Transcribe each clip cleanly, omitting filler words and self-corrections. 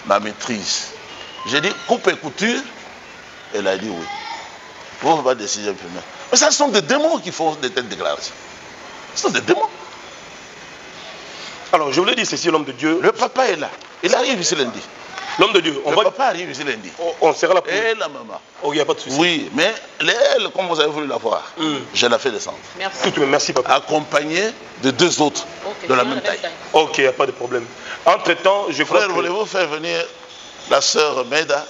ma maîtrise. J'ai dit coupe et couture. Elle a dit oui. Vous pas décider primaire. Mais ça sont des démons qui font de telles déclarations. Ce sont des démons. Alors, je voulais dire ceci, l'homme de Dieu. Le papa est là. Il arrive ici lundi. L'homme de Dieu, le papa arrive ici lundi. On sera là pour... Et la maman. Oh, il n'y a pas de souci. Oui, mais elle, comme vous avez voulu la voir, je la fais descendre. Merci. Merci, papa. Accompagné de 2 autres de la même taille. Ok, il n'y a pas de problème. Entre-temps, je crois Frère, voulez-vous faire venir la sœur Meda,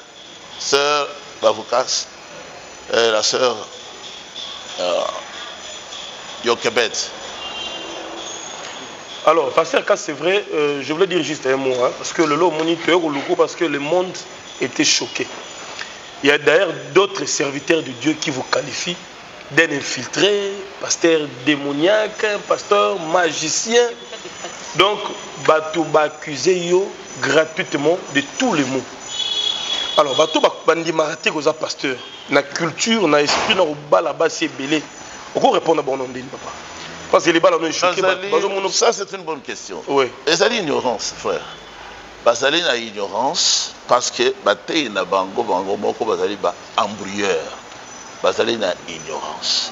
sœur Bavoukas, la sœur Yokebet. Alors, pasteur, quand c'est vrai, je voulais dire juste un mot, hein, parce que le lot moniteur au logo, parce que le monde était choqué. Il y a d'ailleurs d'autres serviteurs de Dieu qui vous qualifient d'un infiltré, pasteur démoniaque, pasteur magicien. Donc, Batou va accuser gratuitement de tous les mots. Alors, Batou va dire aux pasteurs, la culture, la esprit, là-bas, c'est belé. On peut répondre à bon nom, papa. Parce que les balles ont choqué. Ça, c'est une bonne question. Oui. Et ça, l'ignorance, frère. Parce que c'est l'ignorance, parce que il y a bango, moko, embrouilleur. Parce qu'il y a ignorance.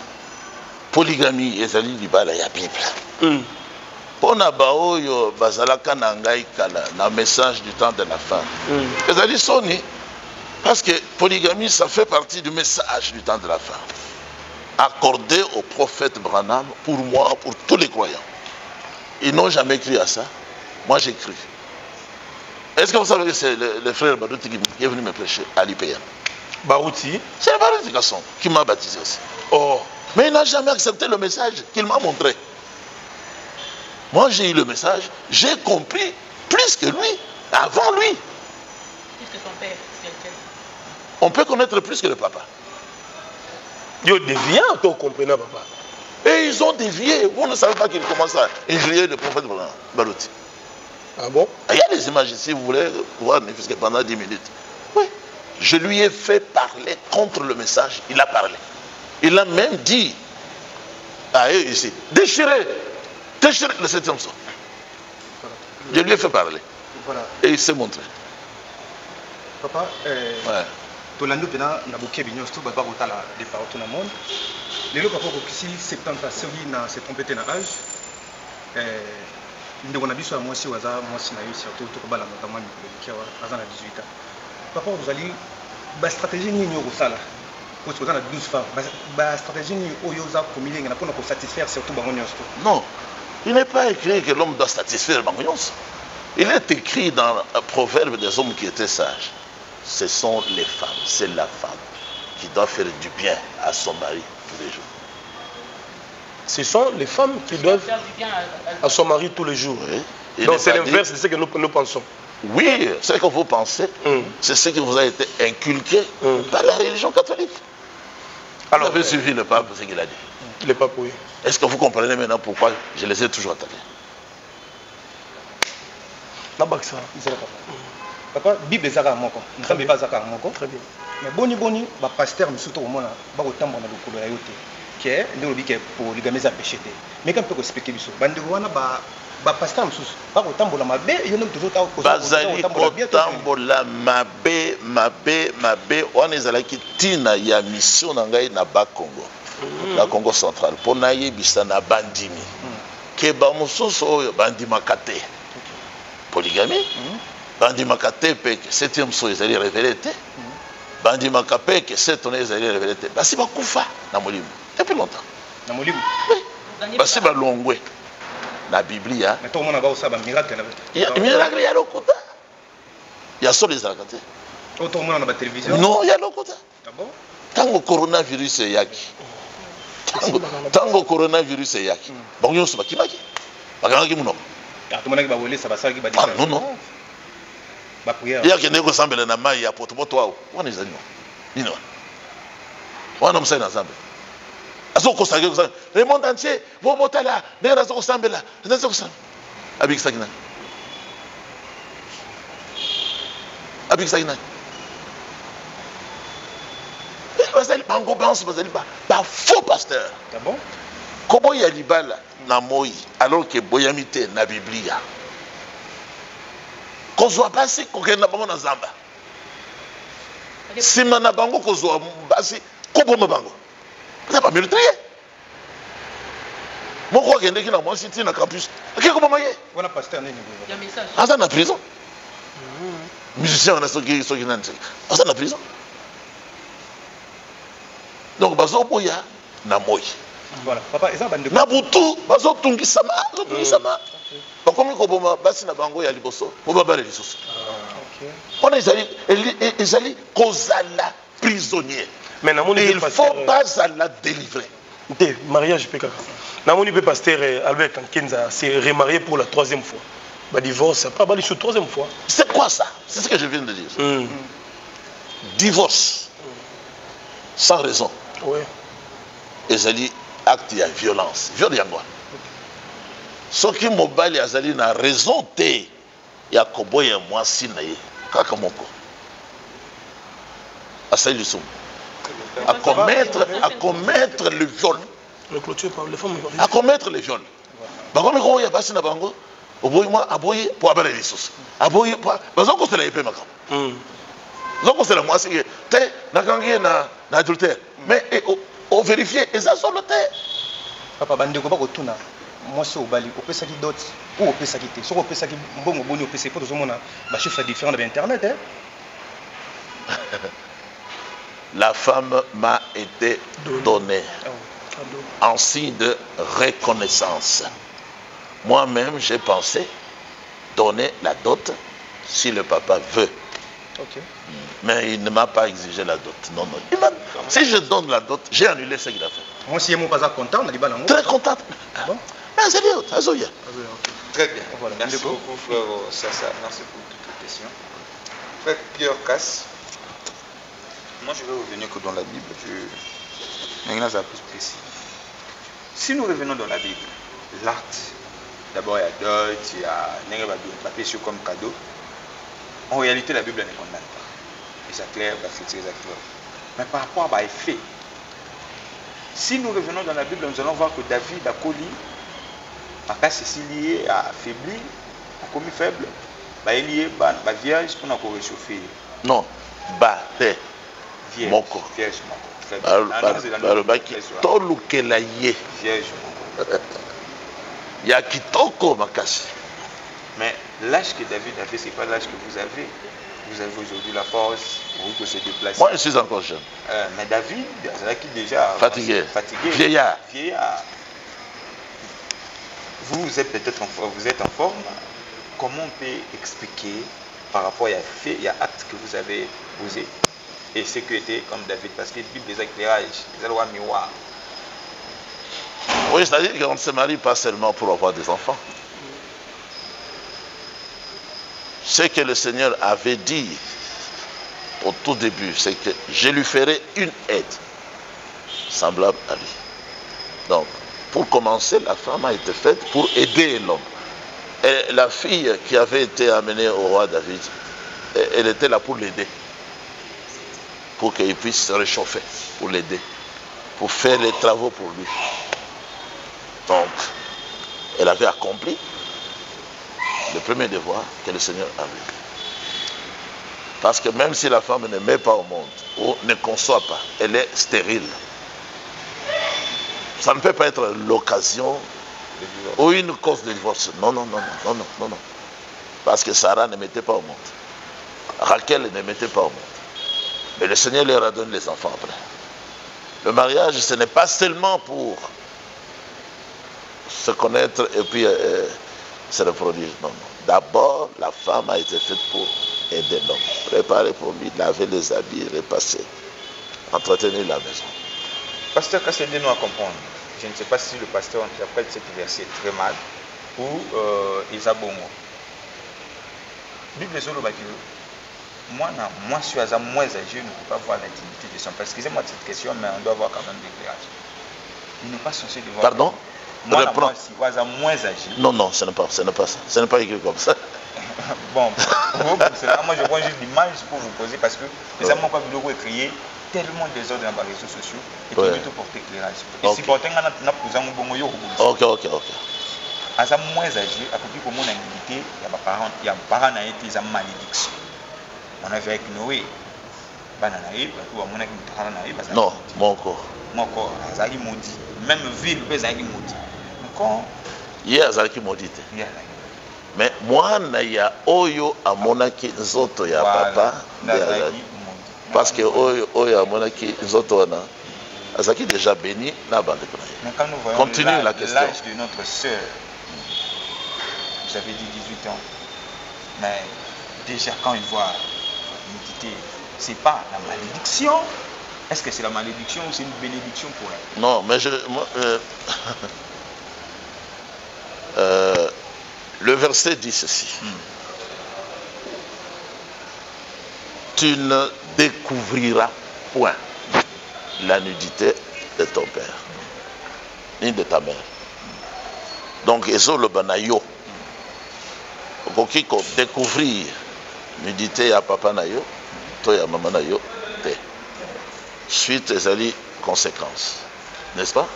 Polygamie, et ça, il y a la Bible. Pour Nabaoyo, Bazalaka Nangai Kala, dans le message du temps de la fin. Et ça, dit parce que polygamie, ça fait partie du message du temps de la fin. Accordé au prophète Branham, pour moi, pour tous les croyants. Ils n'ont jamais cru à ça. Moi, j'ai cru. Est-ce que vous savez que c'est le frère Barouti qui est venu me prêcher à l'IPM? Barouti? C'est le Barouti Gasson qui m'a baptisé aussi. Oh. Mais il n'a jamais accepté le message qu'il m'a montré. Moi, j'ai eu le message, j'ai compris plus que lui, avant lui. Plus que son père. On peut connaître plus que le papa. Ils dévient, vous comprenez, papa. Et ils ont dévié. Vous ne savez pas qu'ils commencent à injurier le prophète Barouti. Ah bon? Il y a des images ici, vous voulez voir, ne fût-ce que pendant 10 minutes. Oui. Je lui ai fait parler contre le message. Il a parlé. Il a même dit à eux ici, déchirez le 7e son. Je lui ai fait parler. Voilà. Et il s'est montré. Papa, ouais. Tolando pena na boké bignon sto baba kotala de partout dans le monde. Lelo papa ko kisi 70 ans celui na se trompé na âge. Ndeko na biso ya mwasi waza mwasi na yo surtout to bala notamment ni kiwa azana 18 ans. Papa vous allez ba stratégie ni nyo kosala. Parce que dans 12 femmes, ba stratégie ni oyo za komilenga na pona ko satisfaire surtout bango nyonso. Non. Il n'est pas écrit que l'homme doit satisfaire bango nyonso. Il est écrit dans un proverbe des hommes qui étaient sages. Ce sont les femmes, c'est la femme qui doit faire du bien à son mari tous les jours. Ce sont les femmes qui doivent faire du bien à son mari tous les jours. Oui. Donc c'est l'inverse de ce que nous pensons. Oui, ce que vous pensez, c'est ce qui vous a été inculqué par la religion catholique. Alors, vous avez suivi le pape, ce qu'il a dit. Le pape, oui. Est-ce que vous comprenez maintenant pourquoi je les ai toujours attaqués? Papa, Bible est à moko. Très bien. Très bien. Mais boni, bah pasteur me surtout au moins, bah autant mon avocat de la yote. Qui est, nous le dit pour les gamins à pécher. Mais quand on peut expliquer biso, bande wana bah pasteur me sous, bah autant bon la mabe, il y en a toujours tant. Bazali autant bon la mabe, on est allé qui tina ya mission nangai na bas Congo, la Congo centrale. Pour naïe bisana bandimi, que ba musoso bandima kate, polygamie. Bandi makate peke 7e so ezali révélé. Bandi makape que 7 on ezali révélé. Basi bakufa na molimo. Depuis longtemps. Na molimo. Oui. Basi ba longwe. La Biblia. Mais tout le monde a ba ça ba miracle là. Il y a miracle ya lokuta. Il y a sur les alakate. Tout le monde a ba télévision. Non, il y a lokuta. Ah bon? Tango coronavirus yaki. Tango coronavirus yaki. Bango so bakimaki. Bakangaki muno. Ah tout le monde a ba wolé ça ba ça qui ba dire. Ah non non. Il y a quelqu'un qui semble na mai ya potopoto wao. Wana ezali no. Nino. Wana msana zambe. Azoko sage ko le monde entier vont voter là. Nera azoko sambe là. Azoko sambe. Abik sagina. Abik sagina. Bazali bango banso bazali ba faux pasteur. Ah bon? Comment il y a libala na moi alors que boyamité na Biblia. kozwa basi kokenda bango na zamba sima na bango kozwa basi koboma bango na ba militaire moko akendeki na mwasi ti na campus akeko boma ye wana pasteur nini Il y a un message. aza na prison musicien wana soki nani aza na prison donc bazoboya na moi voilà papa eza bandeko na butu bazotungisama bakomi koboma basi na bango ya liboso po babala lisusu wana ezali kozala prisonnier mais il faut bazala délivrer te mariage pe kaka namoni pe pasteur Albert Kankenza s'est remarié pour la 3e fois ba divorce pas ba sur 3e fois. C'est quoi ça? C'est ce que je viens de dire. Divorce sans raison. Ouais. Ezali acte ya violence. Viol yango. Soki mobali azali na raison te ya koboya mwasi na ye kaka moko. Asali lisumu. À commettre le viol. Le clôture par les femmes. À commettre le viol. Bakomi ko ya basi na bango. Oboyi moi aboyi po abala lisusu. Aboyi po bazoko sela yepe makam. Zoko sela mwasi te nakangi na adultère. Mais on vérifie eza solo te. Papa bandeko ba kotuna mwasi obali opesaki dot ou opesaki te. Soko opesaki mbongo boni opesaki po tozomona ba chiffres différents de internet hein. La femme m'a été donnée en signe de reconnaissance. Moi-même, j'ai pensé donner la dot si le papa veut. Okay. Mais il ne m'a pas exigé la dot. Non, non. Si je donne la dot, j'ai annulé ce qu'il a fait. Moi, si je ne suis pas content, on a dit très content. Bon. Mais c'est bien, ça okay. Très bien. Voilà. Merci beaucoup, frère Sassa. Merci pour toutes les questions. Frère Pierre Casse. Moi, je vais revenir que dans la Bible, je vais plus précis. Si nous revenons dans la Bible, l'acte, d'abord il y a dot, il y a papier comme cadeau. En réalité, la Bible ne condamne pas. Et c'est clair, c'est très clair. Mais par rapport à l'effet, si nous revenons dans la Bible, nous allons voir que David a connu, en cas c'est lié à affaibli, a commis faible, il est lié à vierge pour nous réchauffer. Non, bate. Vierge moko. Balobaki tolukela ye. Vierge moko. Ya kitoko makasi. Mais l'âge que David avait, ce n'est pas l'âge que vous avez. Vous avez aujourd'hui la force pour vous se déplacer. Moi, je suis encore jeune. Mais David, c'est déjà fatigué. Vieillard. Vous êtes peut-être en forme. Comment on peut expliquer par rapport à fait, il y a acte que vous avez posé et ce que était comme David, parce qu'il dit des éclairages, des lois miroirs. Oui, c'est-à-dire qu'on ne se marie pas seulement pour avoir des enfants. Ce que le Seigneur avait dit au tout début, c'est que je lui ferai une aide semblable à lui. Donc, pour commencer, la femme a été faite pour aider l'homme. Et la fille qui avait été amenée au roi David, elle était là pour l'aider. Pour qu'il puisse se réchauffer, pour l'aider, pour faire les travaux pour lui. Donc, elle avait accompli le premier devoir que le Seigneur avait. Parce que même si la femme ne met pas au monde, ou ne conçoit pas, elle est stérile. Ça ne peut pas être l'occasion ou une cause de divorce. Non. Parce que Sarah ne mettait pas au monde. Rachel ne mettait pas au monde. Mais le Seigneur leur a donné les enfants après. Le mariage, ce n'est pas seulement pour se connaître et puis se reproduire. Non. D'abord, la femme a été faite pour aider l'homme. Préparer pour lui, laver les habits, repasser, entretenir la maison. Pasteur, qu'est-ce que nous à comprendre? Je ne sais pas si le pasteur interprète cet verset très mal ou Isabongo. Bible sur le bâtiment. Moi, je suis moins âgé, je ne peux pas voir l'intimité de son père. Excusez-moi de cette question, mais on doit avoir quand même l'éclairage. Il n'est pas censé devoir. Pardon? Moi, je suis moins âgé. Non, ce n'est pas ça. Ce n'est pas écrit comme ça. Bon, moi je prends juste l'image pour vous poser parce que les amants pas voulu créer tellement de désordre dans les réseaux sociaux et puis tout porter éclairage. Et si porter un bon yo. Ok. aza moins âgé akoki komona nudité ya parent na ye te eza malédiction. On a vu avec Noé bana na ye bato bamonaki motala na ye bazali non moko azali maudit, même ville mpe ezalaki maudit. Quand ye azalaki maudit te mais mwana ya oyo amonaki nzoto ya papa parce que oyo amonaki nzoto wana azalaki déjà béni na bandeko na ye. Mais quand nous voyons continue la question. L'âge de notre sœur, vous avez dit 18 ans, mais déjà quand il voit nudité, c'est pas la malédiction. Est-ce que c'est la malédiction ou c'est une bénédiction pour elle? Non, mais le verset dit ceci. Tu ne découvriras point la nudité de ton père, ni de ta mère. Donc, ezo le banayo. Okoki ko découvrir nudité ya papa na yo, to ya maman na yo, te. Suite ezali conséquence. N'est-ce pas?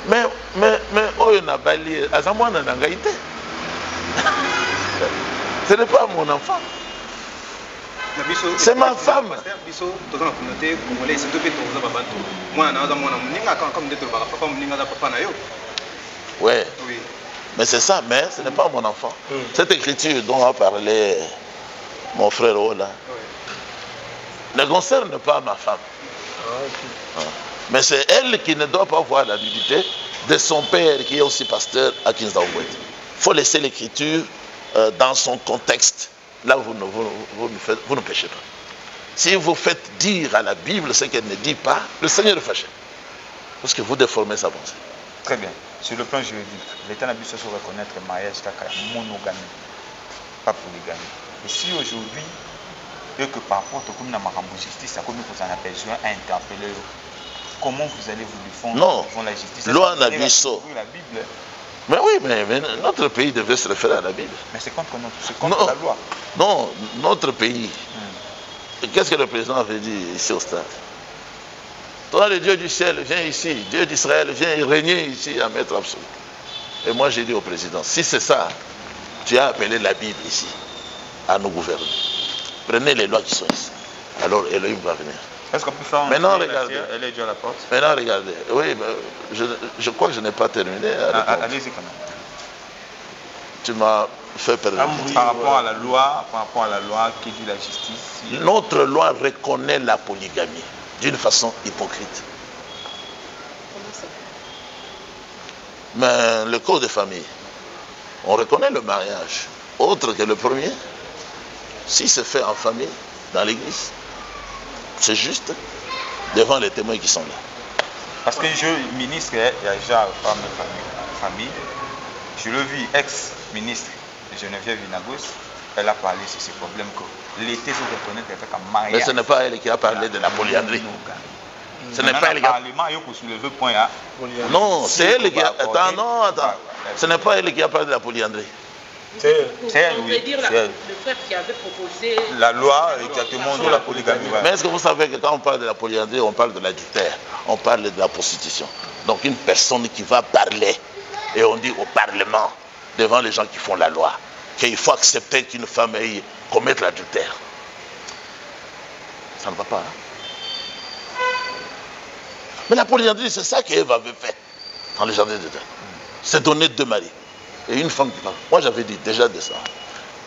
Mais oyo na bali azamwana na ngai te. Ce n'est pas mon enfant. C'est ma femme. Ouais. Mais c'est ça, mais ce n'est pas mon enfant. Cette écriture dont a parlé mon frère Ola ne concerne pas ma femme. Mais c'est elle qui ne doit pas voir la nudité de son père qui est aussi pasteur à Kinzaouet. Il faut laisser l'écriture dans son contexte. Là, vous ne péchez pas. Si vous faites dire à la Bible ce qu'elle ne dit pas, le Seigneur est fâché. Parce que vous déformez sa pensée. Très bien. Sur le plan juridique, l'État n'a pu se reconnaître le mariage comme monogamie, pas polygamie. Et si aujourd'hui, que par rapport au commun de justice, ça comme vous en avez besoin à interpeller, comment vous allez vous défendre devant la justice? Loi n'a vu ça. La Bible. Mais oui, mais notre pays devait se référer à la Bible. Mais c'est contre la loi. Non, notre pays. Qu'est-ce que le président avait dit ici au stade? Toi, le Dieu du ciel, viens ici. Dieu d'Israël, viens régner ici à maître absolu. Et moi, j'ai dit au président, si c'est ça, tu as appelé la Bible ici, à nous gouverner. Prenez les lois qui sont ici. Alors, Elohim va venir. Est-ce qu'on peut faire maintenant, regardez. Elle est déjà à la porte. Maintenant, regardez. Oui, je crois que je n'ai pas terminé. Allez-y quand même. Tu m'as fait perdre. Par rapport à la loi qui dit la justice. Notre loi reconnaît la polygamie d'une façon hypocrite. Mais le code de famille, on reconnaît le mariage autre que le premier. Si c'est fait en famille, dans l'église, c'est juste devant les témoins qui sont là. Parce que je, ministre, il y a déjà une famille. Je l'ai vu, ex-ministre Geneviève Vinagos, elle a parlé sur ces problèmes que l'été se reconnaît comme mariage. Mais ce n'est pas elle qui a parlé de la polyandrie. Ce n'est pas elle qui a... Non, c'est elle qui a... Attends, non, attends. Ce n'est pas elle qui a parlé de la polyandrie. C'est elle, oui. Dire le frère qui avait proposé la loi exactement de la polygamie. Mais est-ce que vous savez que quand on parle de la polyandrie, on parle de l'adultère, on parle de la prostitution. Donc une personne qui va parler, et on dit au Parlement, devant les gens qui font la loi, qu'il faut accepter qu'une femme commette l'adultère. Ça ne va pas. Hein? Mais la polyandrie, c'est ça qu'Ève avait fait dans le jardin d'Éden. C'est donner deux maris. Et une femme qui parle. Moi, j'avais dit déjà de ça.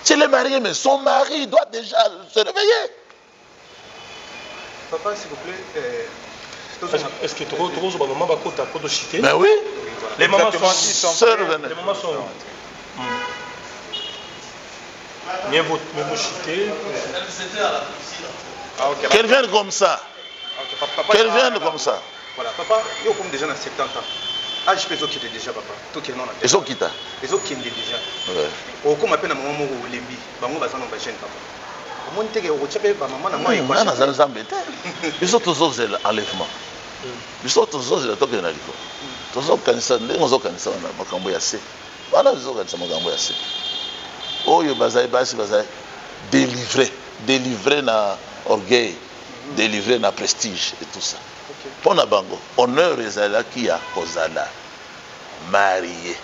Si elle est mariée, mais son mari doit déjà se réveiller. Papa, s'il vous plaît. Est-ce que tu as maman va citer? Mais oui. Les mamans sont sœurs. Les mamans sont. Mais vous citez. Qu'elle vienne comme ça. Qu'elle vienne comme ça. Voilà, papa, il y a comme déjà dans 70 ans. Ah, je peux dire qu'il est déjà papa. Tout qui est non. Ils ont quitté. Ils ont quitté déjà. Au comme appelle maman au lembi, bango bazano ba jeune papa. Au monde que au tchapé ba maman na moi quoi. On a zambete. Ils sont tous aux enlèvements. Ils sont tous aux la toke na liko. Tous aux kanisa, ndengo zo kanisa na makambo ya se. Bana zo kanisa makambo ya se. Oyo bazai basi bazai délivré na orgueil, délivré na prestige et tout ça. Pona bango, honneur ezala qui a kozala marié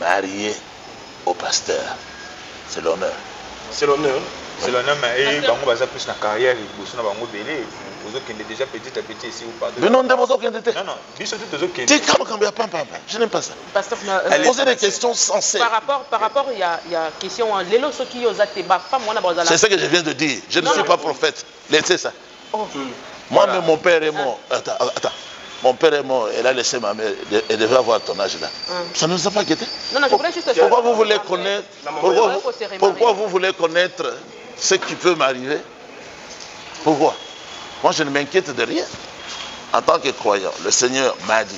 marié au pasteur. C'est l'honneur. C'est l'honneur. C'est l'honneur, mais Bango Baza plus la carrière, et Bango Belé, vous avez déjà petit à petit ici ou pas. Mais non, non, non, je n'aime pas ça. Pasteur, poser des questions sensées. Par rapport, il y a question. C'est ce que je viens de dire. Je ne suis pas prophète. Laissez ça. Oh. Moi, mais mon père est mort. Attends. Mon père est mort, elle a laissé ma mère, elle devait avoir ton âge là. Ça ne nous a pas guetté. Non, je voulais juste... Pourquoi vous voulez connaître, pourquoi vous voulez connaître ce qui peut m'arriver? Pourquoi? Moi, je ne m'inquiète de rien. En tant que croyant, le Seigneur m'a dit,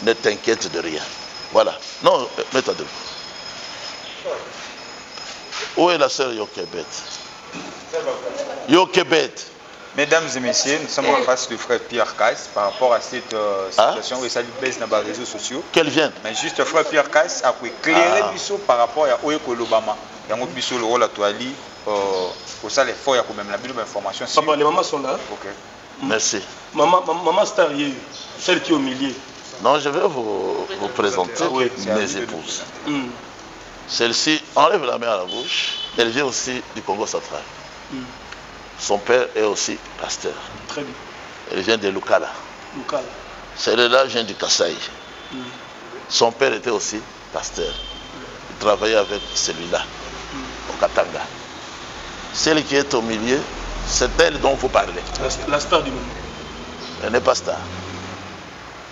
ne t'inquiète de rien. Voilà. Non, mets-toi debout. Où est la sœur Yokebet? Yokebet. Mesdames et messieurs, nous sommes en face du frère Pierre Kass par rapport à cette situation où ça lui baisse dans les réseaux sociaux. Qu'elle vienne. Mais juste le frère Pierre Kass a pu éclairer par rapport à Oyeko Lobama. Il y a un peu le rôle à toi, pour ça, l'effort, il y a quand même la bonne information. Papa, les mamans sont là. Ok. Merci. Maman Star, celle qui est au milieu. Non, je vais vous présenter mes épouses. Celle-ci enlève la main à la bouche. Elle vient aussi du Congo central. Son père est aussi pasteur. Très bien. Elle vient de Lukala. Celle-là vient du Kasaï. Son père était aussi pasteur. Il travaillait avec celui-là, au Katanga. Celle qui est au milieu, c'est elle dont vous parlez. La star du monde. Elle n'est pas star.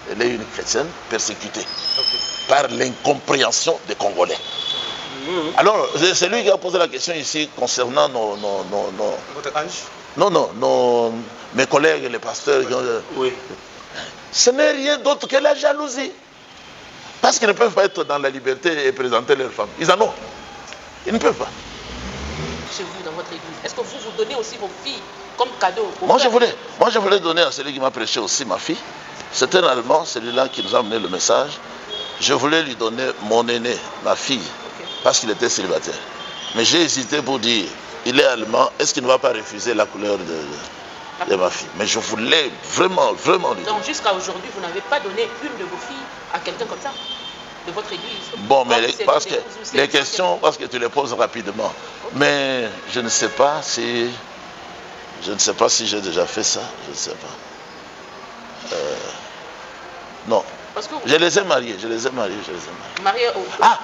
Elle est une chrétienne persécutée par l'incompréhension des Congolais. Alors, c'est lui qui a posé la question ici concernant Votre âge? Mes collègues, les pasteurs. Oui. Ce n'est rien d'autre que la jalousie. Parce qu'ils ne peuvent pas être dans la liberté et présenter leurs femmes. Ils en ont. Ils ne peuvent pas. Chez vous, dans votre église, est-ce que vous donnez aussi vos filles comme cadeau? Moi, je voulais donner à celui qui m'a prêché aussi ma fille. C'est un Allemand, celui-là qui nous a amené le message. Je voulais lui donner mon aîné, ma fille, parce qu'il était célibataire. Mais j'ai hésité pour dire, il est allemand, est-ce qu'il ne va pas refuser la couleur de ma fille? Mais je voulais vraiment lui donner. Donc jusqu'à aujourd'hui, vous n'avez pas donné une de vos filles à quelqu'un comme ça, de votre église? Bon, mais parce que les questions, parce que tu les poses rapidement. Mais je ne sais pas si j'ai déjà fait ça, je ne sais pas. Non. Parce que je les ai mariés. Mariés au... Ah!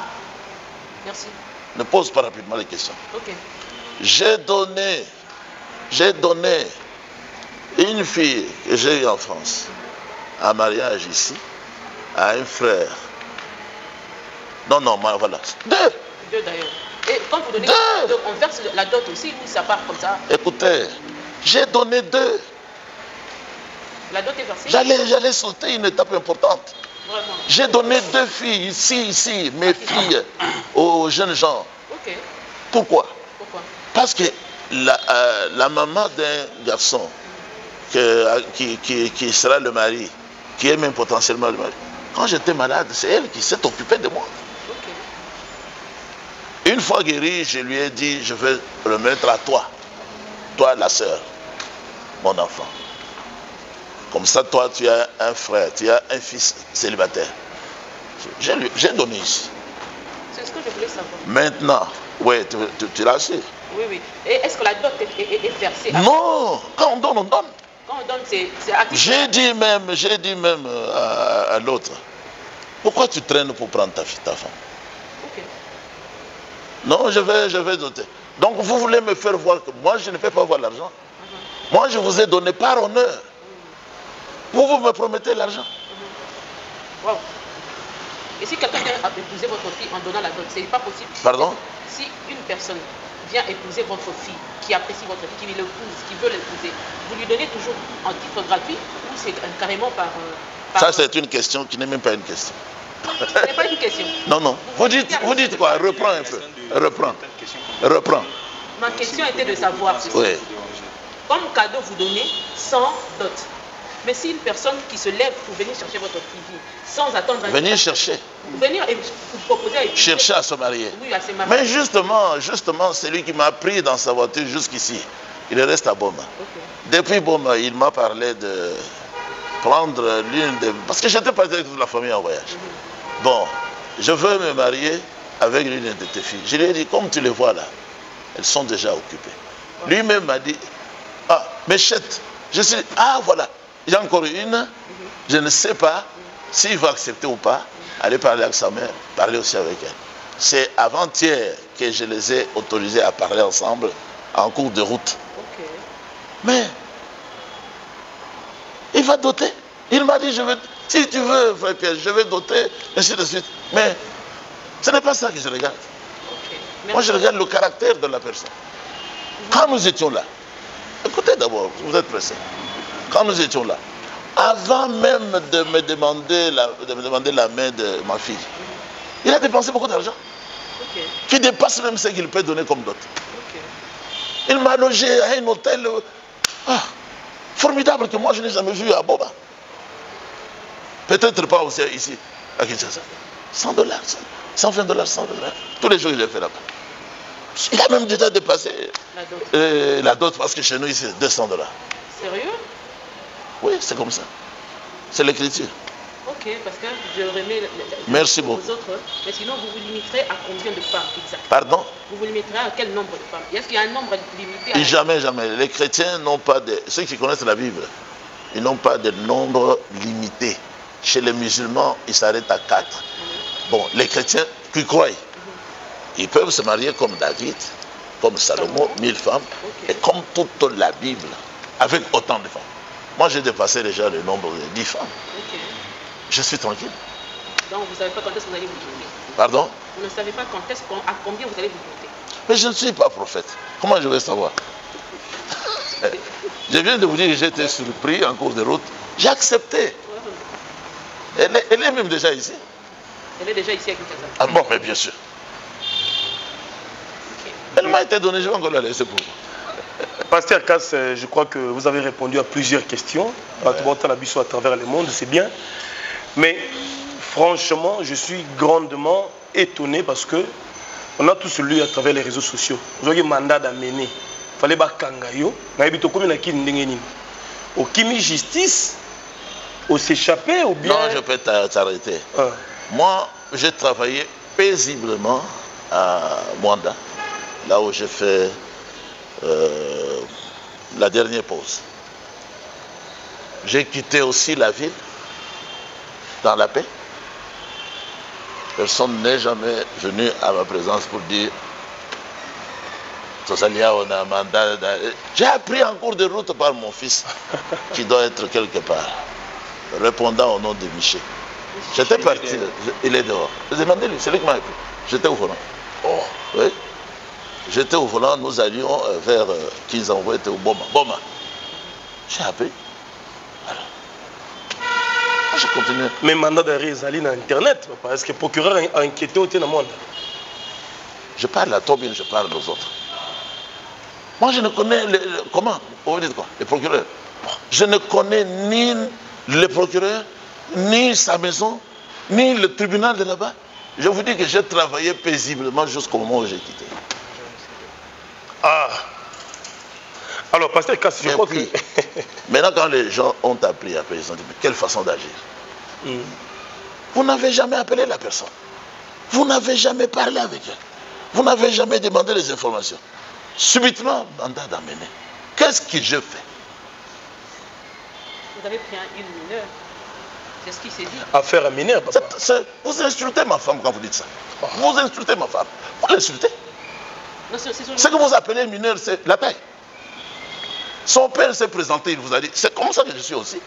Merci. Ne pose pas rapidement les questions. Ok. J'ai donné une fille que j'ai eue en France, en mariage ici, à un frère. Non, voilà. Deux d'ailleurs. Et quand vous donnez on verse la dot aussi, ou ça part comme ça? Écoutez, j'ai donné 2. La dot est versée? J'allais sauter une étape importante. Vraiment? J'ai donné 2 filles ici, mes filles, aux jeunes gens. Ok. Pourquoi? Parce que la maman d'un garçon qui sera le mari, qui est même potentiellement le mari, quand j'étais malade, c'est elle qui s'est occupée de moi. Une fois guéri, je lui ai dit, je vais remettre à toi la sœur, mon enfant. Comme ça, toi, tu as un frère, tu as un fils célibataire. J'ai donné ici. C'est ce que je voulais savoir. Maintenant, oui, tu l'as su. Oui. Et est-ce que la dot est versée? Non, quand on donne, on donne. Quand on donne, c'est acquis. J'ai dit même à l'autre, pourquoi tu traînes pour prendre ta femme? Ok. Non, je vais doter. Donc vous voulez me faire voir que moi je ne peux pas avoir l'argent. Moi je vous ai donné par honneur. Vous me promettez l'argent. Wow. Et si quelqu'un vient épouser votre fille en donnant la dot, c'est pas possible? Pardon? Si une personne vient épouser votre fille, qui apprécie votre fille, qui l'épouse, qui veut l'épouser, vous lui donnez toujours en titre gratuit ou c'est carrément par... Ça c'est une question qui n'est même pas une question. Ce n'est pas une question. Non. Vous dites quoi? Reprends un peu. Reprends. Ma question était de savoir ceci. Oui. Comme cadeau, vous donnez sans dot. Mais si une personne qui se lève pour venir chercher votre fille, sans attendre... Venir chercher. Venir et vous proposer à épouser. Chercher à se marier. Oui, à se marier. Mais justement, c'est lui qui m'a pris dans sa voiture jusqu'ici. Il reste à Boma. Okay. Depuis Boma, il m'a parlé de prendre l'une des... Parce que j'étais parti avec toute la famille en voyage. Bon, je veux me marier avec l'une de tes filles. Je lui ai dit, comme tu les vois là, elles sont déjà occupées. Lui-même m'a dit, ah, Méchette, je suis, ah voilà, il y a encore une, je ne sais pas s'il va accepter ou pas, aller parler avec sa mère, parler aussi avec elle. C'est avant-hier que je les ai autorisés à parler ensemble en cours de route. Ok. Mais, il va doter. Il m'a dit, si tu veux, frère Pierre, je vais doter, ainsi de suite. Mais, ce n'est pas ça que je regarde. Ok. Moi, je regarde le caractère de la personne. Quand nous étions là, écoutez d'abord, vous êtes pressés. Quand nous étions là, avant même de me demander la main de ma fille, il a dépensé beaucoup d'argent, qui dépasse même ce qu'il peut donner comme dot. Il m'a logé à un hôtel formidable que moi je n'ai jamais vu à Boba. Peut-être pas aussi ici, à Kinshasa. $100, $120, $100. Tous les jours il est fait là-bas. Il a même déjà dépassé la dot parce que chez nous ici c'est $200. Sérieux? Oui, c'est comme ça. C'est l'écriture. Ok, parce que je remets merci beaucoup. Aux autres, mais sinon vous vous limiterez à combien de femmes exactement? Pardon? Vous vous limiterez à quel nombre de femmes? Est-ce qu'il y a un nombre limité? Jamais, jamais. Les chrétiens n'ont pas de... Ceux qui connaissent la Bible, ils n'ont pas de nombre limité. Chez les musulmans, ils s'arrêtent à 4. Bon, les chrétiens qui croient, ils peuvent se marier comme David, comme Salomon, 1000 femmes, et comme toute la Bible, avec autant de femmes. Moi, j'ai dépassé déjà le nombre de 10 femmes. Je suis tranquille. Donc, vous ne savez pas quand est-ce que vous allez vous donner? Pardon? Vous ne savez pas à combien vous allez vous donner? Mais je ne suis pas prophète. Comment je vais savoir? Je viens de vous dire que j'étais surpris en cours de route. J'ai accepté. Elle est même déjà ici. Elle est déjà ici à Kinshasa. Ah bon, mais bien sûr. Elle m'a été donnée, je vais encore la laisser pour vous. Pasteur Cass, je crois que vous avez répondu à plusieurs questions. À travers le monde, c'est bien. Mais franchement, je suis grandement étonné parce que on a tous lu à travers les réseaux sociaux. Vous avez un mandat d'amener. Il fallait pas kangayo. Au Kimi justice, au s'échapper ou bien. Non, je peux t'arrêter. Moi, j'ai travaillé paisiblement à Mwanda, là où j'ai fait la dernière pause. J'ai quitté aussi la ville dans la paix. Personne n'est jamais venu à ma présence pour dire Tosalia, on a un mandat. J'ai appris en cours de route par mon fils qui doit être quelque part, répondant au nom de Michel. J'étais parti, il est dehors. Je demandais lui, c'est lui qui m'a appris. J'étais au volant. Oh, oui. J'étais au volant, nous allions vers Kinzango, était au Boma. Boma. J'ai appris. Voilà. Je continue. Mais mandat d'arrêt Zali dans Internet, parce que le procureur a inquiété au monde. Je parle à toi bien, je parle aux autres. Moi, je ne connais comment? Vous dites quoi? Le procureur. Je ne connais ni le procureur, ni sa maison, ni le tribunal de là-bas. Je vous dis que j'ai travaillé paisiblement jusqu'au moment où j'ai quitté. Ah. Alors, pasteur Cass, je crois que... Maintenant, quand les gens ont appelé après, ils ont dit, mais quelle façon d'agir? Vous n'avez jamais appelé la personne. Vous n'avez jamais parlé avec elle. Vous n'avez jamais demandé les informations. Subitement, mandat d'amener. Qu'est-ce que je fais? Vous avez pris une mineure. C'est ce qui s'est dit. Affaire à mineur, papa. Vous insultez ma femme quand vous dites ça. Vous insultez ma femme. Vous l'insultez. Ce que vous appelez mineur, c'est la taille. Son père s'est présenté, il vous a dit, c'est comme ça que je suis aussi.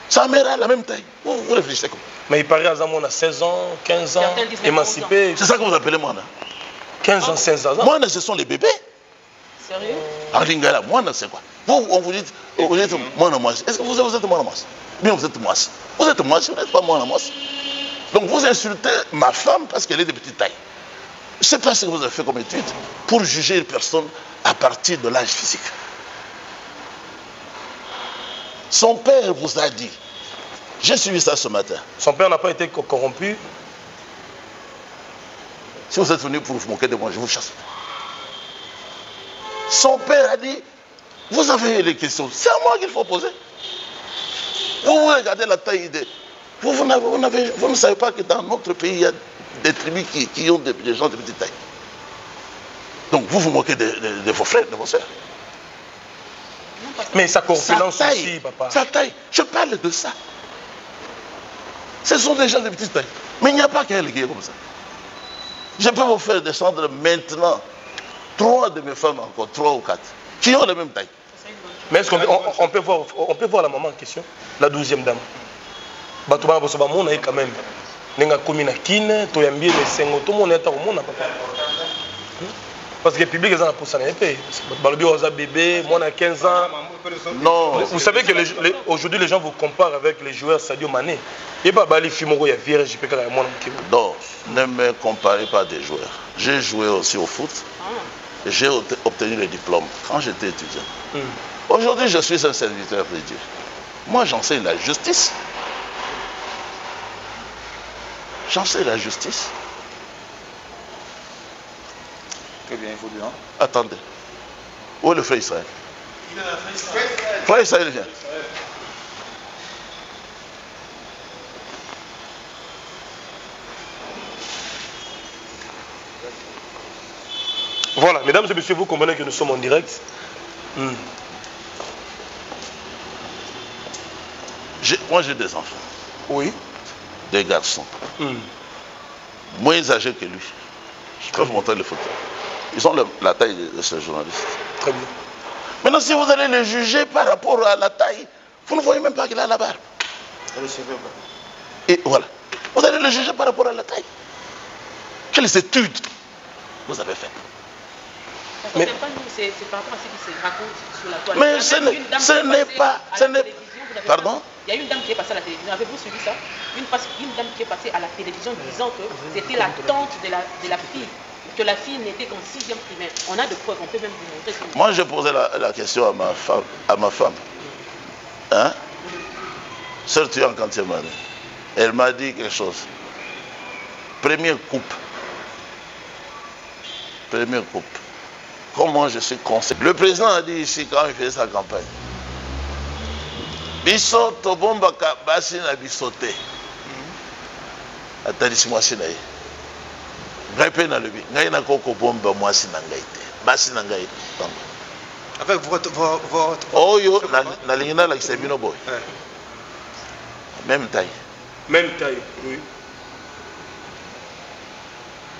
Sa mère a la même taille. Vous réfléchissez comment? Mais il paraît à Zamon à 16 ans, 15 ans, émancipé. C'est ça que vous appelez moi, là? 15 ans, 16 ans. Moi, ce sont les bébés. Sérieux? En Lingala, moi, c'est quoi? Vous, on vous dit, moi, moi. Est-ce que vous êtes moi, moi? Bien, vous êtes moi. Vous êtes moi, vous n'êtes pas moi, moi. Donc, vous insultez ma femme parce qu'elle est de petite taille. Je ne sais pas ce que vous avez fait comme étude pour juger une personne à partir de l'âge physique. Son père vous a dit, j'ai suivi ça ce matin. Son père n'a pas été corrompu. Si vous êtes venu pour vous moquer de moi, je vous chasse. Son père a dit, vous avez les questions, c'est à moi qu'il faut poser. Vous regardez la taille de... Vous ne savez pas que dans notre pays, il y a des tribus qui ont des gens de petite taille. Donc vous vous moquez de vos frères, de vos soeurs. Mais sa corpulence aussi, papa. Sa taille, je parle de ça. Ce sont des gens de petite taille. Mais il n'y a pas qu'un qui est comme ça. Je peux vous faire descendre maintenant 3 de mes femmes encore, 3 ou 4, qui ont la même taille. Mais est-ce qu'on peut voir la maman en question, la 12e dame? Batouba Bosobamon est quand même. Nenga komina kine, toyambie les sengo, tout le monde est au monde, papa. Parce que le public est en pour ça. Balobi Oza bébé, moi on a 15 ans. Non. Vous savez que aujourd'hui les gens vous comparent avec les joueurs Sadio Mané. Et pas Bali Fimoro, il y a Vierge, je peux quand même. Non, ne me comparez pas des joueurs. J'ai joué aussi au foot. J'ai obtenu le diplôme quand j'étais étudiant. Aujourd'hui, je suis un serviteur de Dieu. Moi, j'enseigne la justice. J'enseigne la justice. Très bien, il faut dire. Attendez. Où est le frère Israël? Frère Israël vient. Voilà, mesdames et messieurs, vous comprenez que nous sommes en direct. Moi, j'ai des enfants. Oui. Des garçons. Moins âgés que lui. Je peux vous montrer les photos. Ils ont la taille de ce journaliste. Très bien. Maintenant, si vous allez le juger par rapport à la taille, vous ne voyez même pas qu'il a la barbe. Et voilà. Vous allez le juger par rapport à la taille. Quelles études vous avez faites? Mais c'est par rapport à ce qui se raconte sur la toile. Mais ce n'est pas... Pardon? Il y a une dame qui est passée à la télévision. Avez-vous suivi ça? Une dame qui est passée à la télévision disant que c'était la tante de la fille. Que la fille n'était qu'en 6e primaire. On a de preuves, on peut même vous montrer. Moi, j'ai posé la question à ma femme. Hein? Sœur, tu es en quantième année. Elle m'a dit quelque chose. Première coupe. Comment je suis conseillé? Le président a dit ici quand il faisait sa campagne. Biso tobombaka basi na bisote. Atadisi mwasi na ye. Ngai pe na lobi. Ngai na koko bomba mwasi na ngai te. Basi na ngai. Avec votre... Oyo na lingina la kisebino boy. Même taille. Même taille, oui.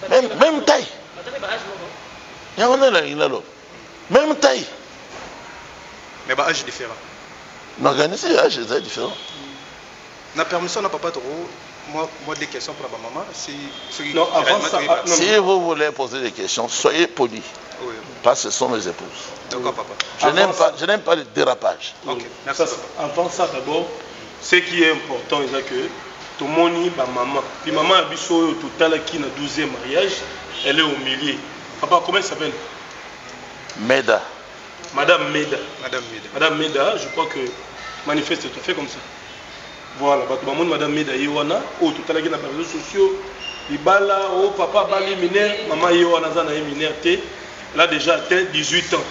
Même taille. Même taille. Mais bah âge différent. L'organisme âge est différent. La permission n'a pas trop. Moi des questions pour ma maman. Non, avant ça, si vous voulez poser des questions, soyez polis. Oui. Parce que ce sont mes épouses. D'accord, papa. Je n'aime pas le dérapage. Ok, merci. Avant ça, d'abord, ce qui est important, c'est que tout le monde est maman. Puis maman a vu tout à l'heure qui a 12e mariage, elle est au milieu. Papa, comment elle s'appelle? Meda. Madame Meda. Madame Meda, je crois que manifeste tout à fait comme ça. Voilà, Madame Meda Yewana, tout à l'heure qui a les réseaux sociaux, Ibala, papa Bali mineur, maman Yewana Zana mineur, là déjà atteint 18 ans.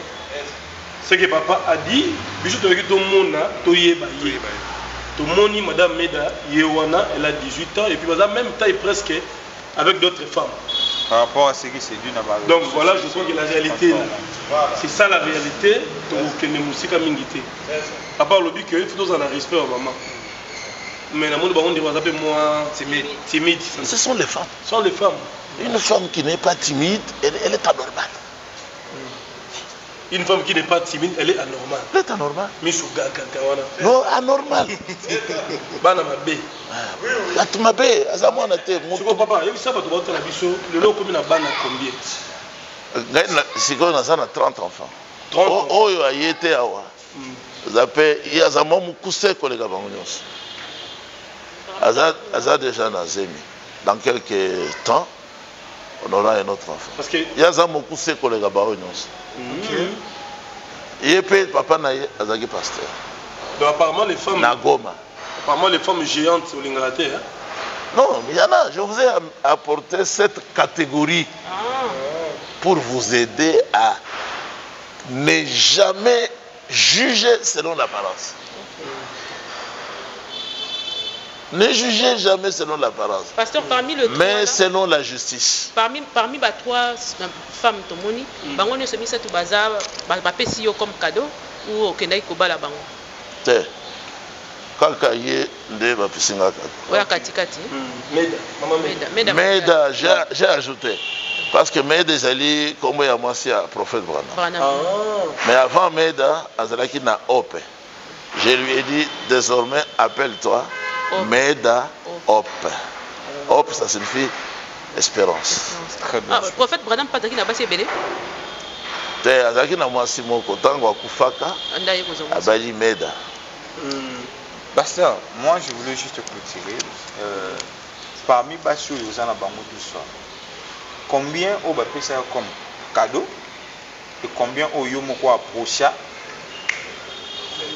Ce que papa a dit, tout le monde a tout le monde, Madame Meda Yewana, elle a 18 ans, et puis madame même taille presque avec d'autres femmes. Par rapport à ce qui s'est dit dans la... Donc voilà, je crois que la réalité, c'est ça la réalité. Papa le dit qu'il faut un respect au maman. Mais la monde on dit moi timide. Ce sont les femmes. Ce sont les femmes. Une femme qui n'est pas timide, elle est anormale. Une femme qui n'est pas timide, elle est anormale. Elle est anormale. Non, anormale. Bana mabe. Mabe, azamwa na te. Papa, il ça va te voir la biso, le lot comme na bana combien? Siko na sana 30 enfants. 30 enfants. Oyo ayete awa. Zape yazamwa mukuse kolega bango nyonso. Aza déjà na zemi. Dans quelques temps, on aura un autre enfant. Parce que yazamwa mukuse kolega bango nyonso. Et puis papa na azaki pasteur. Donc apparemment les femmes Nagoma. Apparemment les femmes géantes au Lingala. Non, mais il y en a. Je vous ai apporté cette catégorie pour vous aider à ne jamais juger selon l'apparence. Ne jugez jamais selon l'apparence. Pasteur, parmi le mais trois, selon la justice. Parmi les trois femmes, Tomoni, bango ne se mis tout bazar, bapesi yo comme cadeau ou okendai kobala bango. Te. Kaka ye nde bapesinga cadeau. Oya katikati. Meda, j'ai ajouté. Parce que Meda ezali comme ya mwasi ya prophète Branham. Mais avant Meda, azalaki na Ope. Je lui ai dit désormais appelle-toi Meda Op. Op, ça signifie espérance. Très bien. Ah, prophète Branham pas na basi belé. Te azalaki na mwasi moko tango akufaka. Abali Meda. Pasteur, moi je voulais juste clôturer. Parmi Bassou et Ozana Bango du soir, combien au bapé ça comme cadeau et combien au yomoko approcha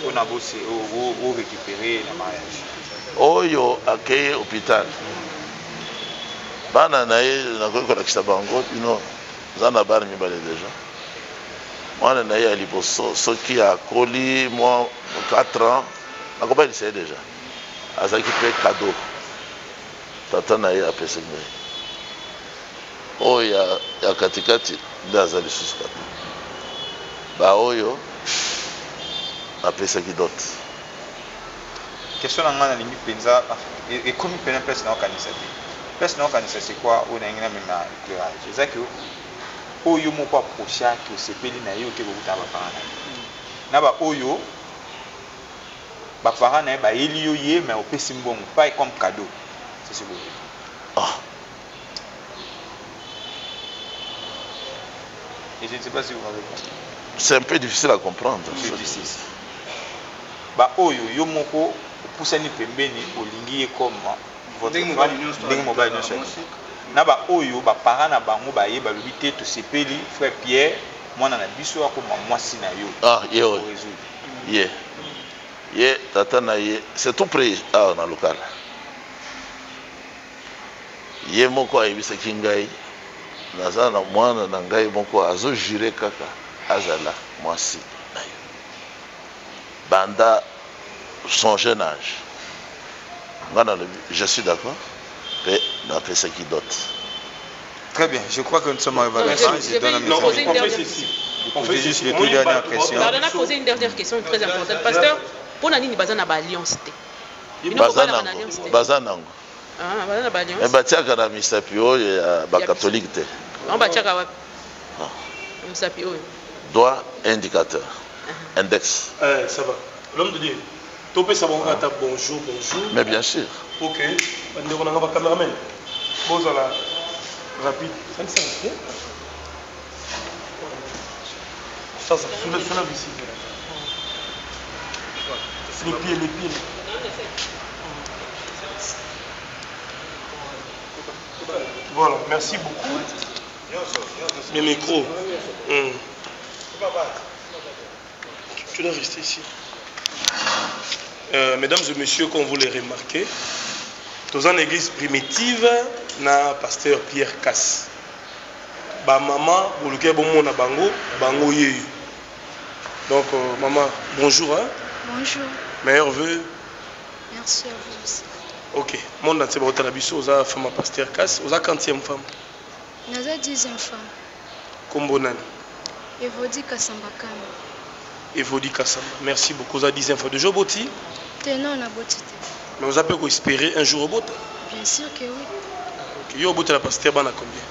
on a bossé au récupérer le mariage. Oyo accueilli hôpital. Bana nae na ko la kisa bango bino zana bar mi balé déjà. Moi nae ali bosso ce qui a coli moi 4 ans. Je sais déjà. Azaki fait cadeau. Tata naye a pesé. Oh ya katikati d'azali suska. Ba oyo a pesé qui d'autre. Question na ngana lingi penza et comme pena place na kanisa. Place na kanisa c'est quoi on a ngina même éclairage. C'est que oyo mo pas procha que c'est peli na yo ke bokuta ba parana. Na ba oyo ba parents na ba elio ye mais au pesi mbongo pas comme cadeau. C'est ce que vous dites. Et je ne sais pas si vous m'avez compris. C'est un peu difficile à comprendre. C'est difficile. Ba oyo yo moko pusani pembeni olingi comme votre femme mobile non seul. Na ba oyo ba parents na bango ba ye ba lobité to sepeli frère Pierre moi na biso akoma mwasi na yo. Ah, yo. Yeah. Ye tata na ye c'est tout près dans le local. Ye moko ayebisa kingai naza na mwana na ngai moko azo jure kaka azala mwasi na yo. Banda son jeune âge. Je suis d'accord. Mais d'après ce qui dote. Très bien, je crois que nous sommes arrivés à la fin. Je donne un message. On fait juste les deux dernières questions. On a posé une dernière question très importante. Pasteur, pour nani bazana ba alliance té. Bazanango. Ah, bazana ba alliance. Et batiaka na misapio ya ba catholique té. On batiaka wapi? Misapio. Doigt indicateur. Index. Ça va. L'homme de Dieu. Topé ça bon kata bonjour. Mais bien sûr. OK. On a un caméraman. Pose la rapide. Ça soulève ici. Les pieds. Voilà, merci beaucoup. Mes micros. Tu dois rester ici. Mesdames et messieurs, comme vous l'avez remarqué, dans une église primitive, na pasteur Pierre Casse. Ba maman, pour lequel bon mon bango yeyu. Donc maman, bonjour. Hein? Bonjour. Meilleurs vœux. Merci à vous aussi. Ok. Mon nom c'est Botalabiso, oza femme à pasteur Casse, oza 40e femme. Naza 10e femme. Kombo nani? Evodi Kasamba Kama. Evodi Kasamba. Merci beaucoup. Oza 10e femme. De jour boti? Non, on a boti. Mais vous avez espérer un jour au bota? Bien sûr que oui. Ok. Yo bota la pasteur bana combien?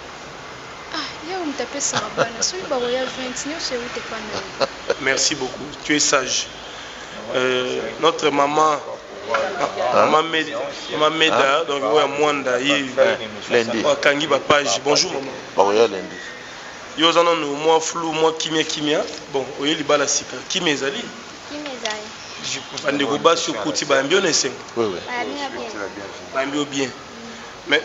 Ah, yo me taper ça bana. Celui ba voya 20 chez vous t'es pas. Merci beaucoup. Tu es sage. Notre maman Maman Meda, donc ouais Mwanda, lundi. Kangi ba page. Bonjour maman. Bon, lundi. Yo zana no moi flou, moi kimia. Bon, oye libala sika. Kimia ezali? Kimia ezali. Bande ko ba sur kuti ba mbio na sengo. Oui. Ba mbio bien. Mais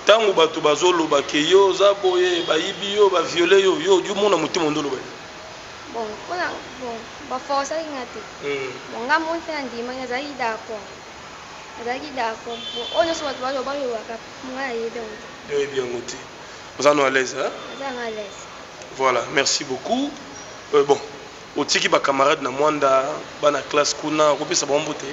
tango bato bazolo ba ke yo za boye ba yibi yo ba violer yo mona mutima ndolo ba. Bon, ba force ngati. Bon, nga monte ndima ngazali d'accord. Ngazali d'accord. Bon, on se voit ba yo waka. Moi yebe on. Yo bien ngoti. Vous en êtes à l'aise, hein? Vous en êtes à l'aise. Voilà, merci beaucoup. Bon, au tiki ba camarade na mwanda ba na classe kuna ko pesa ba mbote.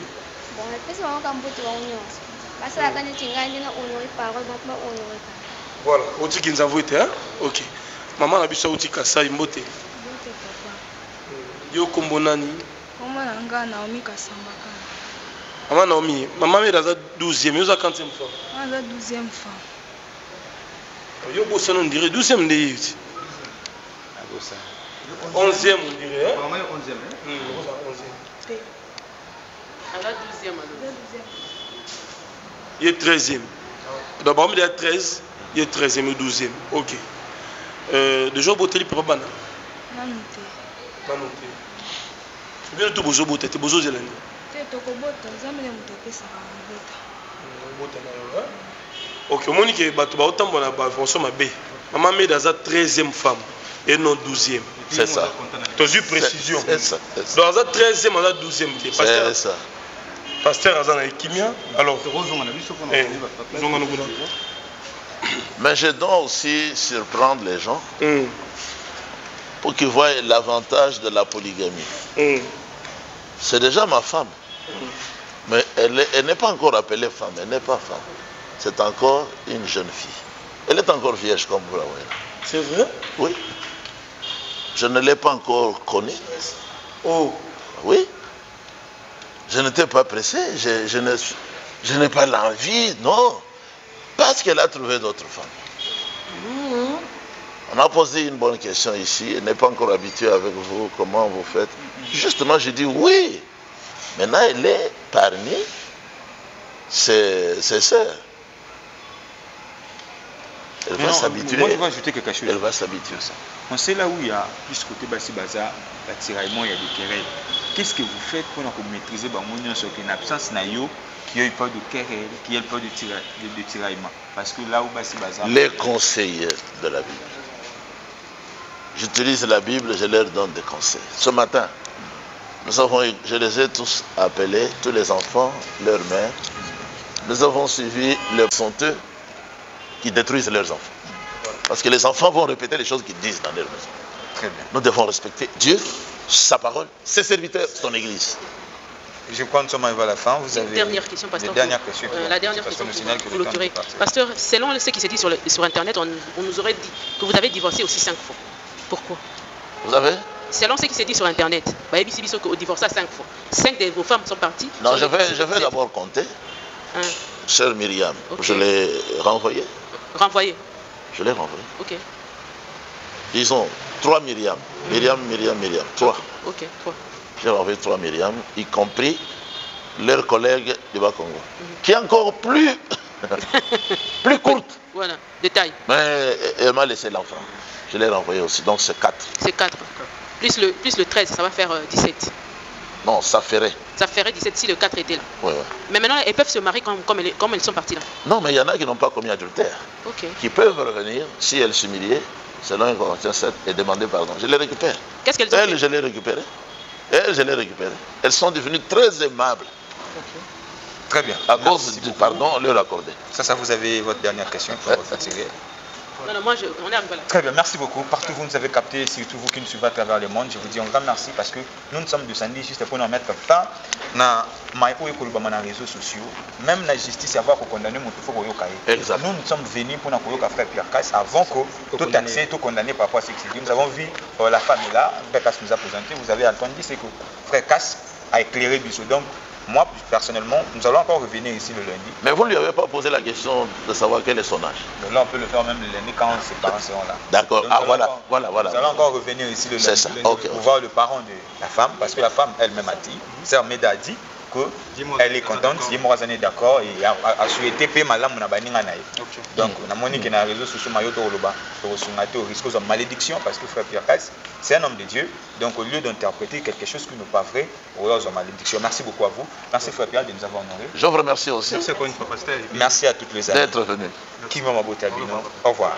Bon, epesi bango ka mbutu bango nyonso basalaka neti ngai nde na honore parole bango mpe bahonore kaka. Voilà, otiki nzambo ete, hein? Ok. Maman na biso auti Kasai mbote. Mbote papa. Yo kombo nani? Kombo na nga Naomi Kasambaka. Maman Naomi, maman mère aza 12e, yo za 40e fois. Aza 12e fois. Yo bossa on dirait 12e nde yuti. Ah bossa. 11e on dirait, hein? Maman est 11e, hein? 11e. Elle a 12e alors. Il est 13e. D'abord, il est 13, il est 13e ou 12e. Ok. Déjà, au botel, il peut pas banal. Nanote. Nanote. Tu viens de tout bozo botel, tu bozo zelani. Te tokobota, nzambe moto apesaka mabota. Ok, au moins, il y a autant de fonction ma B. Maman met dans sa 13e femme et non 12e. C'est ça. Tu as eu précision. C'est ça. Dans sa 13e, on a 12e. C'est ça. Pasteur Azan et Kimia. Alors, mais je dois aussi surprendre les gens pour qu'ils voient l'avantage de la polygamie. C'est déjà ma femme. Mais elle n'est pas encore appelée femme. Elle n'est pas femme. C'est encore une jeune fille. Elle est encore vierge comme vous la voyez. C'est vrai? Oui. Je ne l'ai pas encore connue. Oh. Oui. Je n'étais pas pressé, je n'ai pas l'envie, non. Parce qu'elle a trouvé d'autres femmes. On a posé une bonne question ici, elle n'est pas encore habituée avec vous, comment vous faites. Justement, j'ai dit oui. Maintenant, elle est parmi ses sœurs. Elle va s'habituer. Moi, je vais ajouter quelque chose. Elle va s'habituer à ça. On sait là où il y a plus côté Bassi Baza, tiraillement, il y a des querelles. Qu'est-ce que vous faites pour maîtriser en absence naïo qui a pas de querelle, qui a pas de tiraillement? Parce que là où Bassi Baza. Les conseillers de la Bible. J'utilise la Bible, je leur donne des conseils. Ce matin, je les ai tous appelés, tous les enfants, leurs mères. Nous avons suivi les honteux qui détruisent leurs enfants. Parce que les enfants vont répéter les choses qu'ils disent dans leur maison. Très bien. Nous devons respecter Dieu, sa parole, ses serviteurs, son église. Je crois que nous sommes arrivés à la fin. Vous avez dernière question, pasteur. La dernière question. La dernière question pour clôturer. Pasteur, selon ce qui s'est dit sur Internet, on nous aurait dit que vous avez divorcé aussi 5 fois. Pourquoi? Vous avez? Selon ce qui s'est dit sur Internet, vous divorcez 5 fois. 5 de vos femmes sont parties. Non, je vais d'abord compter. Sœur Myriam, okay. Je l'ai renvoyée. Renvoyée? Je l'ai renvoyée. Ok. Ils ont 3 Myriam. Myriam. 3. Ok, 3. J'ai renvoyé 3 Myriam, y compris leurs collègues du Bas-Congo, qui est encore plus, plus courte. Voilà, de taille. Mais elle m'a laissé l'enfant. Je l'ai renvoyé aussi, donc c'est 4. C'est 4. Plus le 13, ça va faire 17. Non, ça ferait. Ça ferait 17 si le 4 était là. Oui. Mais maintenant, elles peuvent se marier comme elles sont parties là. Non, mais il y en a qui n'ont pas commis adultère. Ok. Qui peuvent revenir, si elles s'humiliaient, selon 1 Corinthiens 7, et demander pardon. Je les récupère. Qu'est-ce qu'elles ont fait? Je les récupère. Je les récupère. Elles sont devenues très aimables. Okay. Très bien. À cause du pardon, on leur accordait. Ça, vous avez votre dernière question. Il faut fatiguer. Non, moi, on est arrivé là. Très bien, merci beaucoup. Partout vous nous avez capté, surtout vous qui nous suivez à travers le monde, je vous dis un grand merci parce que nous sommes descendus juste pour nous mettre fin dans les réseaux sociaux, même la justice, avoir condamné mon faut Exact. Nous sommes venus pour nous frère Pierre Casse avant que tout accès, tout condamné par rapport à ce qui s'est dit. Nous avons vu la famille là, Frère Casse nous a présenté, vous avez entendu, c'est que Frère Casse a éclairé du donc moi, personnellement, nous allons encore revenir ici le lundi. Mais vous ne lui avez pas posé la question de savoir quel est son âge? Donc là, on peut le faire même le lundi quand ses parents seront là. D'accord. Voilà. Nous allons encore revenir ici le lundi, pour voir le parent de la femme, parce que la femme elle-même a dit, Sœur Meda a dit qu'elle est contente, si moi est d'accord et a souhaité payer ma lame. Donc, on a monique dans les réseaux sociaux, au risque de malédiction, parce que Frère Pierre Casse, c'est un homme de Dieu. Donc, au lieu d'interpréter quelque chose qui n'est pas vrai, on a malédiction. Merci beaucoup à vous. Merci Frère Pierre de nous avoir honorés. Je vous remercie aussi. Merci à toutes les amis. D'être venu. Qui m'a au revoir.